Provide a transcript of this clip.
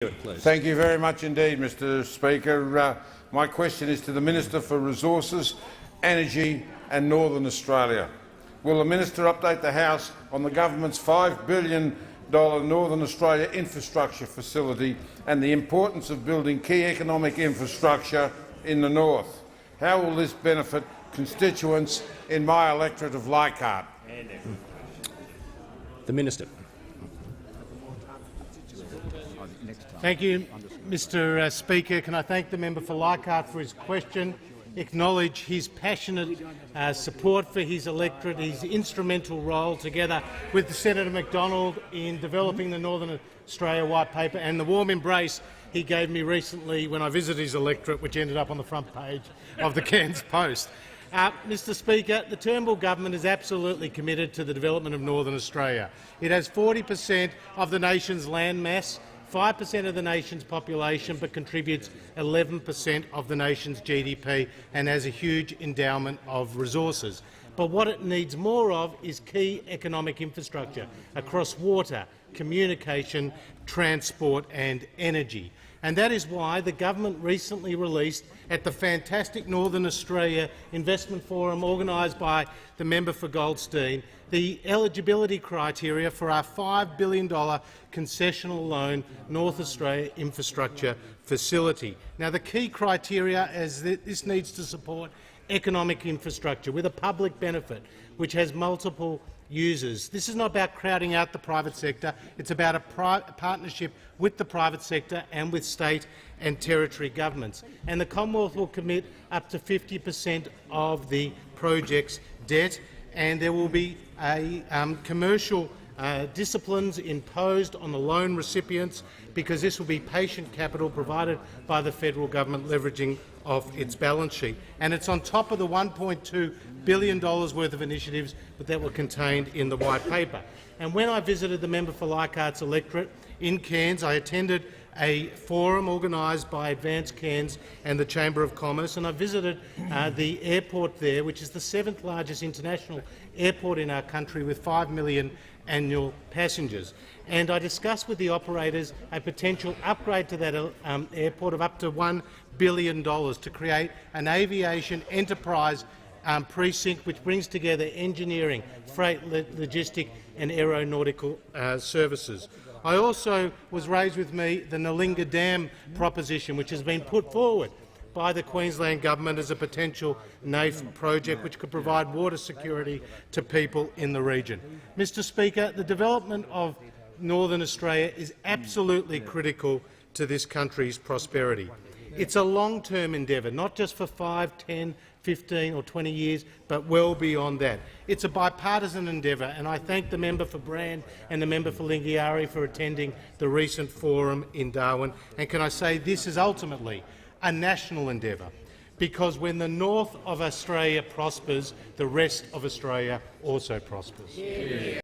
Thank you very much indeed, Mr Speaker. My question is to the Minister for Resources, Energy and Northern Australia. Will the Minister update the House on the Government's $5 billion Northern Australia infrastructure facility and the importance of building key economic infrastructure in the north? How will this benefit constituents in my electorate of Leichhardt? The Minister. Thank you, Mr Speaker. Can I thank the member for Leichhardt for his question, acknowledge his passionate support for his electorate, his instrumental role together with Senator McDonald in developing the Northern Australia White Paper and the warm embrace he gave me recently when I visited his electorate, which ended up on the front page of the Cairns Post. Mr Speaker, the Turnbull government is absolutely committed to the development of Northern Australia. It has 40% of the nation's land mass, 5% of the nation's population, but contributes 11% of the nation's GDP and has a huge endowment of resources. But what it needs more of is key economic infrastructure across water, communication, transport and energy. And that is why the government recently released at the fantastic Northern Australia Investment Forum organised by the member for Goldstein the eligibility criteria for our $5 billion concessional loan North Australia Infrastructure Facility. Now, the key criteria is that this needs to support economic infrastructure with a public benefit which has multiple users. This is not about crowding out the private sector. It's about a partnership with the private sector and with state and territory governments. And the Commonwealth will commit up to 50% of the project's debt, and there will be commercial disciplines imposed on the loan recipients, because this will be patient capital provided by the federal government leveraging off its balance sheet. And it's on top of the $1.2 billion worth of initiatives that were contained in the White Paper. And when I visited the member for Leichhardt's electorate in Cairns, I attended a forum organised by Advance Cairns and the Chamber of Commerce, and I visited the airport there, which is the 7th largest international airport in our country with 5 million annual passengers. And I discussed with the operators a potential upgrade to that airport of up to $1 billion to create an aviation enterprise precinct which brings together engineering, freight, logistic and aeronautical services. I also was raised with me the Nalinga Dam proposition, which has been put forward by the Queensland Government as a potential NAIF project which could provide water security to people in the region. Mr Speaker, the development of Northern Australia is absolutely critical to this country's prosperity. It's a long-term endeavour, not just for 5, 10, 15 or 20 years, but well beyond that. It's a bipartisan endeavour, and I thank the member for Brand and the member for Lingiari for attending the recent forum in Darwin. And can I say this is ultimately a national endeavour, because when the north of Australia prospers, the rest of Australia also prospers. Yeah.